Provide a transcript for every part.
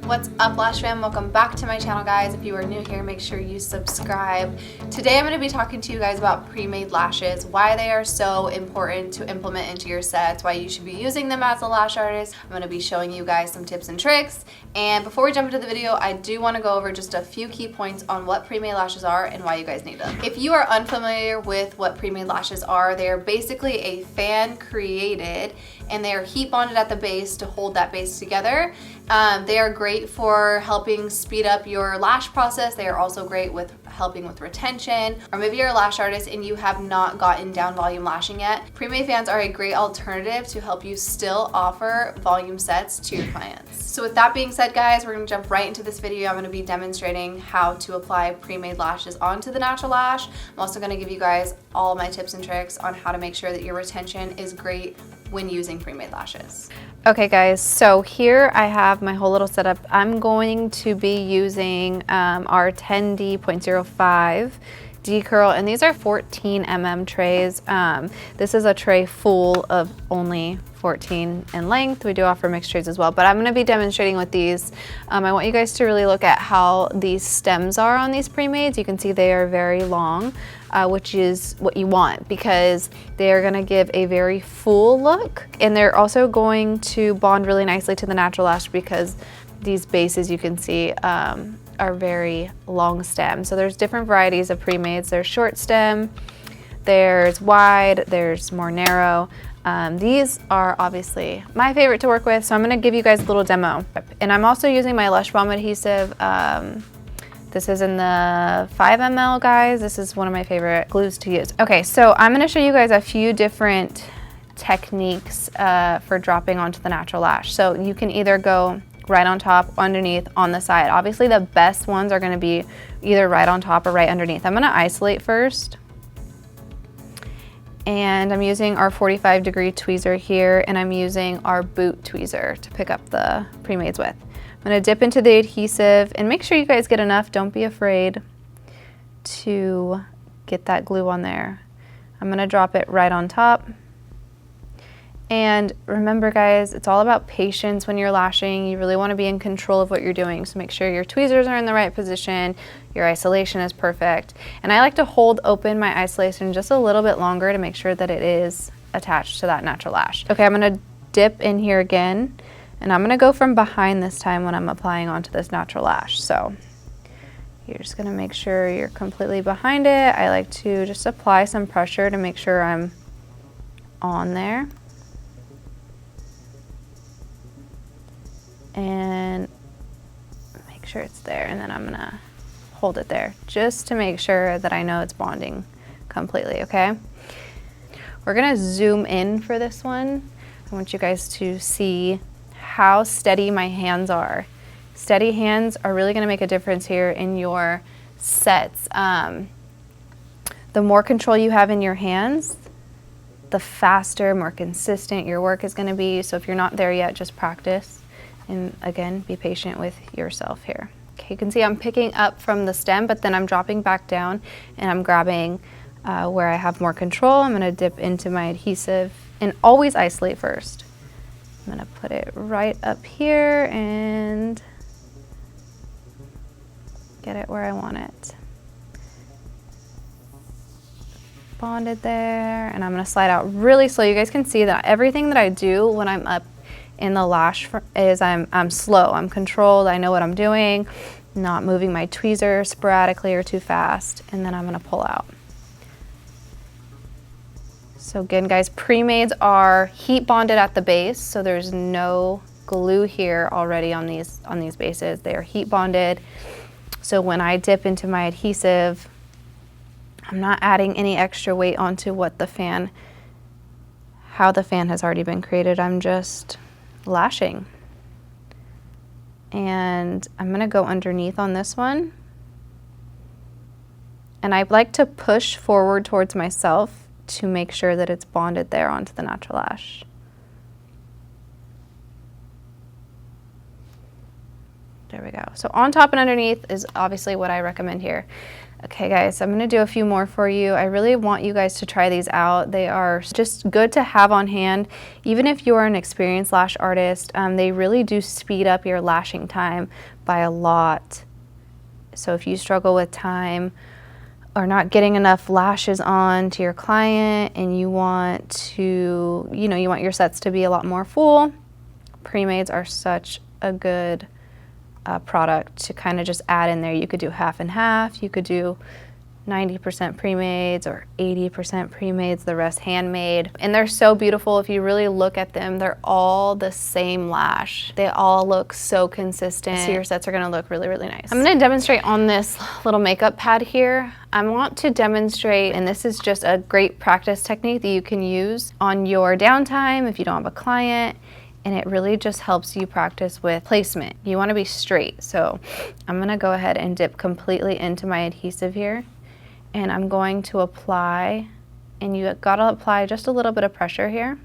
What's up, Lash Fam? Welcome back to my channel, guys. If you are new here, make sure you subscribe. Today I'm going to be talking to you guys about pre-made lashes, why they are so important to implement into your sets, why you should be using them as a lash artist. I'm going to be showing you guys some tips and tricks. And before we jump into the video, I do want to go over just a few key points on what pre-made lashes are and why you guys need them. If you are unfamiliar with what pre-made lashes are, they are basically a fan created and they are heat bonded at the base to hold that base together. They are great for helping speed up your lash process. They are also great with helping with retention, or maybe you're a lash artist and you have not gotten down volume lashing yet. Pre-made fans are a great alternative to help you still offer volume sets to your clients. So with that being said, guys, we're gonna jump right into this video. I'm gonna be demonstrating how to apply pre-made lashes onto the natural lash. I'm also gonna give you guys all my tips and tricks on how to make sure that your retention is great when using pre-made lashes. Okay guys, so here I have my whole little setup. I'm going to be using our 10D.05 D-curl, and these are 14 mm trays. This is a tray full of only 14 in length. We do offer mixed trays as well, but I'm going to be demonstrating with these. I want you guys to really look at how these stems are on these pre-mades. You can see they are very long, which is what you want because they are going to give a very full look, and they're also going to bond really nicely to the natural lash because these bases, you can see, are very long stem. So there's different varieties of pre-mades. There's short stem, there's wide, there's more narrow. These are obviously my favorite to work with, so I'm going to give you guys a little demo. And I'm also using my Lush Fam adhesive. This is in the 5 ml, guys. This is one of my favorite glues to use. Okay, so I'm going to show you guys a few different techniques for dropping onto the natural lash. So you can either go right on top, underneath, on the side. Obviously the best ones are going to be either right on top or right underneath. I'm going to isolate first. And I'm using our 45-degree tweezer here, and I'm using our boot tweezer to pick up the pre-mades with. I'm going to dip into the adhesive and make sure you guys get enough. Don't be afraid to get that glue on there. I'm going to drop it right on top. And remember, guys, it's all about patience when you're lashing. You really want to be in control of what you're doing. So make sure your tweezers are in the right position, your isolation is perfect. And I like to hold open my isolation just a little bit longer to make sure that it is attached to that natural lash. Okay, I'm going to dip in here again, and I'm going to go from behind this time when I'm applying onto this natural lash. So you're just going to make sure you're completely behind it. I like to just apply some pressure to make sure I'm on there. And make sure it's there, and then I'm gonna hold it there just to make sure that I know it's bonding completely, okay? We're gonna zoom in for this one. I want you guys to see how steady my hands are. Steady hands are really gonna make a difference here in your sets. The more control you have in your hands, the faster, more consistent your work is gonna be. So if you're not there yet, just practice. And again, be patient with yourself here. Okay, you can see I'm picking up from the stem, but then I'm dropping back down and I'm grabbing where I have more control. I'm gonna dip into my adhesive and always isolate first. I'm gonna put it right up here and get it where I want it. Bonded there, and I'm gonna slide out really slow. You guys can see that everything that I do when I'm up in the lash is I'm slow, I'm controlled, I know what I'm doing, not moving my tweezer sporadically or too fast, and then I'm gonna pull out. So again, guys, pre-mades are heat bonded at the base, so there's no glue here already on these bases. They are heat bonded. So when I dip into my adhesive, I'm not adding any extra weight onto what the fan, how the fan has already been created. I'm just lashing. And I'm gonna go underneath on this one. And I like to push forward towards myself to make sure that it's bonded there onto the natural lash. There we go. So on top and underneath is obviously what I recommend here. Okay guys, I'm gonna do a few more for you. I really want you guys to try these out. They are just good to have on hand. Even if you are an experienced lash artist, they really do speed up your lashing time by a lot. So if you struggle with time or not getting enough lashes on to your client and you want to, you want your sets to be a lot more full, Premades are such a good product to kind of just add in there. You could do half and half, you could do 90% Premades or 80% Premades, the rest handmade. And they're so beautiful. If you really look at them, they're all the same lash. They all look so consistent. So your sets are gonna look really, really nice. I'm gonna demonstrate on this little makeup pad here. I want to demonstrate, and this is just a great practice technique that you can use on your downtime if you don't have a client. And it really just helps you practice with placement. You wanna be straight. So I'm gonna go ahead and dip completely into my adhesive here. And I'm going to apply, and you gotta apply just a little bit of pressure here.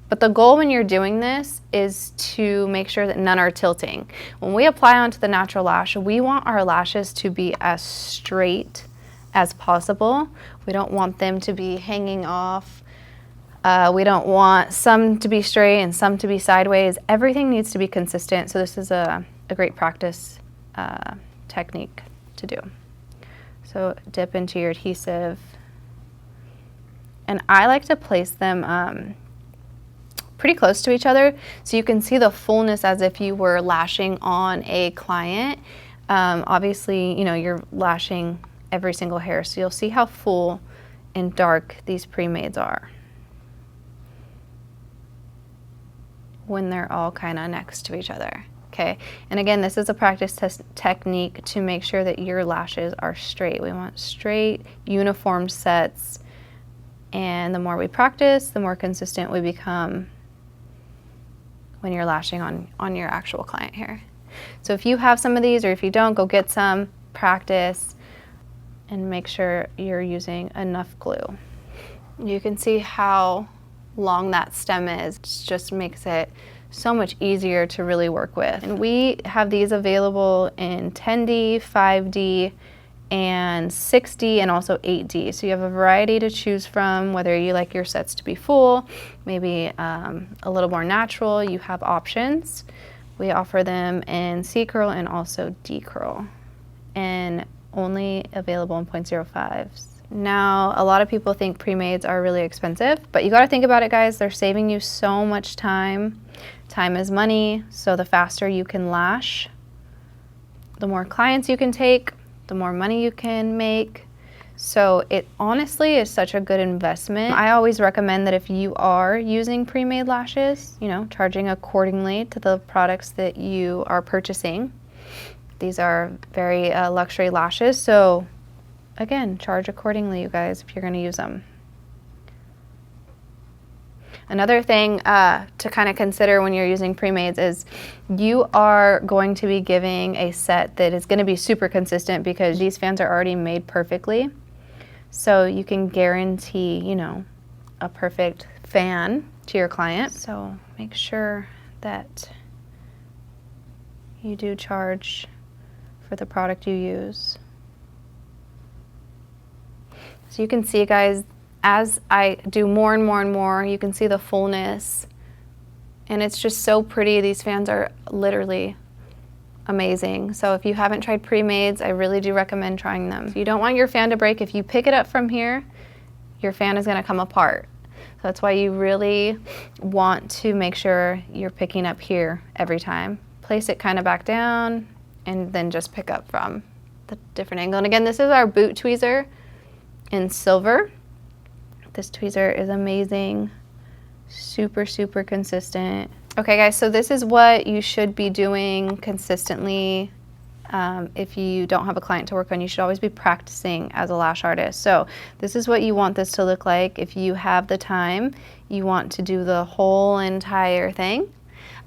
But the goal when you're doing this is to make sure that none are tilting. When we apply onto the natural lash, we want our lashes to be as straight as possible. We don't want them to be hanging off. We don't want some to be straight and some to be sideways. Everything needs to be consistent. So this is a great practice technique to do. So dip into your adhesive. And I like to place them pretty close to each other so you can see the fullness as if you were lashing on a client. Obviously, you're lashing every single hair, so you'll see how full and dark these Premades are when they're all kind of next to each other. Okay, and again, this is a practice technique to make sure that your lashes are straight. We want straight, uniform sets, and the more we practice, the more consistent we become when you're lashing on your actual client here. So if you have some of these, or if you don't, go get some, practice, and make sure you're using enough glue. You can see how long that stem is. It just makes it so much easier to really work with. And we have these available in 10D, 5D, and 6D, and also 8D. So you have a variety to choose from, whether you like your sets to be full, maybe a little more natural. You have options. We offer them in C curl and also D curl, and only available in 0.05s. Now, a lot of people think Premades are really expensive, but you gotta think about it, guys. They're saving you so much time. Time is money, so the faster you can lash, the more clients you can take, the more money you can make. So it honestly is such a good investment. I always recommend that if you are using Premade lashes, charging accordingly to the products that you are purchasing. These are very luxury lashes, so again, charge accordingly, you guys, if you're gonna use them. Another thing to kind of consider when you're using Premades is you are going to be giving a set that is gonna be super consistent because these fans are already made perfectly. So you can guarantee, a perfect fan to your client. So make sure that you do charge for the product you use. So you can see, guys, as I do more and more and more, you can see the fullness, and it's just so pretty. These fans are literally amazing. So if you haven't tried Premades, I really do recommend trying them. You don't want your fan to break. If you pick it up from here, your fan is gonna come apart. So that's why you really want to make sure you're picking up here every time. Place it kind of back down, and then just pick up from the different angle. And again, this is our boot tweezer in silver. This tweezer is amazing, super, super consistent. Okay guys, so this is what you should be doing consistently. If you don't have a client to work on, you should always be practicing as a lash artist. So this is what you want this to look like. If you have the time, you want to do the whole entire thing.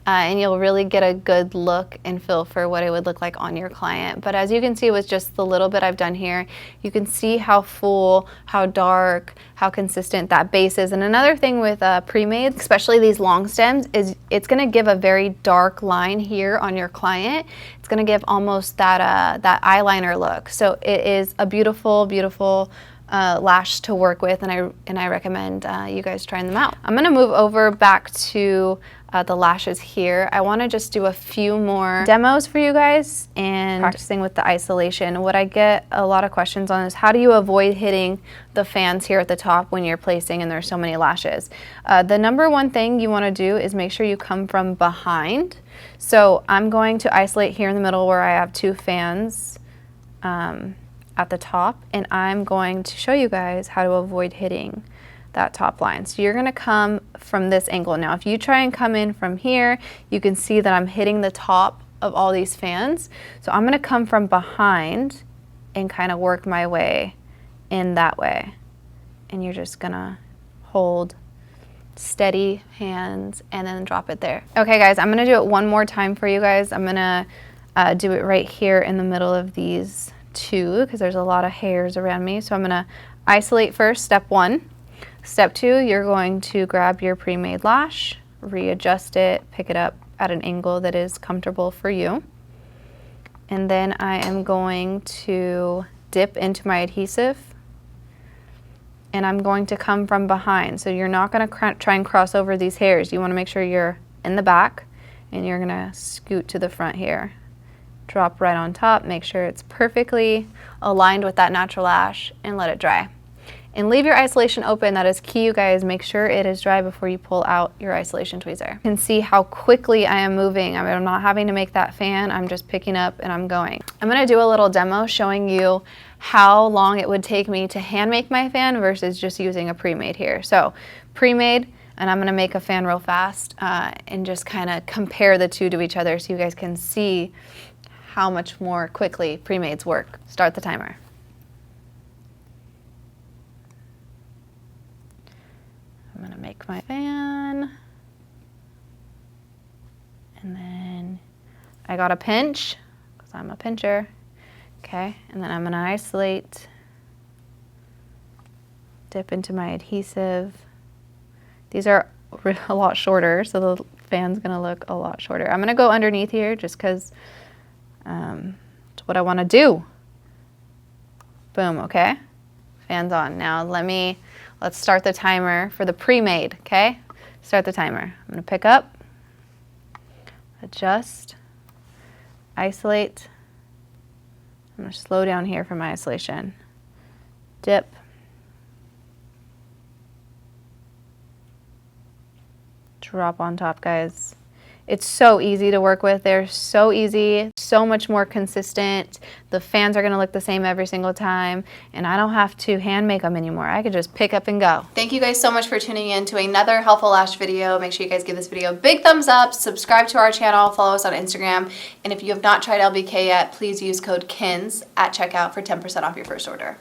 and you'll really get a good look and feel for what it would look like on your client. But as you can see with just the little bit I've done here, you can see how full, how dark, how consistent that base is. And another thing with Premade, especially these long stems, is it's gonna give a very dark line here on your client. It's gonna give almost that, that eyeliner look. So it is a beautiful, beautiful lash to work with, and I recommend you guys trying them out. I'm gonna move over back to the lashes here. I wanna just do a few more demos for you guys and practicing with the isolation. What I get a lot of questions on is how do you avoid hitting the fans here at the top when you're placing and there's so many lashes. The number one thing you wanna do is make sure you come from behind. So I'm going to isolate here in the middle where I have 2 fans at the top, and I'm going to show you guys how to avoid hitting that top line. So you're gonna come from this angle. Now, if you try and come in from here, you can see that I'm hitting the top of all these fans. So I'm gonna come from behind and kind of work my way in that way. And you're just gonna hold steady hands and then drop it there. Okay guys, I'm gonna do it one more time for you guys. I'm gonna do it right here in the middle of these 2 because there's a lot of hairs around me. So I'm gonna isolate first, step 1. Step 2, you're going to grab your pre-made lash, readjust it, pick it up at an angle that is comfortable for you. And then I am going to dip into my adhesive, and I'm going to come from behind. So you're not gonna try and cross over these hairs. You wanna make sure you're in the back, and you're gonna scoot to the front here. Drop right on top, make sure it's perfectly aligned with that natural lash, and let it dry. And leave your isolation open. That is key, you guys. Make sure it is dry before you pull out your isolation tweezer. You can see how quickly I am moving. I'm not having to make that fan. I'm just picking up and I'm going. I'm gonna do a little demo showing you how long it would take me to hand make my fan versus just using a pre-made here. So pre-made, and I'm gonna make a fan real fast and just kind of compare the 2 to each other so you guys can see how much more quickly pre-mades work. Start the timer. I'm gonna make my fan, and then I got a pinch, because I'm a pincher, okay, and then I'm gonna isolate, dip into my adhesive. These are a lot shorter, so the fan's gonna look a lot shorter. I'm gonna go underneath here just because it's what I wanna do. Boom, okay, fan's on. Now let's start the timer for the pre-made, okay? Start the timer. I'm gonna pick up, adjust, isolate. I'm gonna slow down here for my isolation. Dip. Drop on top, guys. It's so easy to work with. They're so easy, so much more consistent. The fans are gonna look the same every single time, and I don't have to hand make them anymore. I could just pick up and go. Thank you guys so much for tuning in to another helpful lash video. Make sure you guys give this video a big thumbs up, subscribe to our channel, follow us on Instagram, and if you have not tried LBK yet, please use code KINS at checkout for 10% off your first order.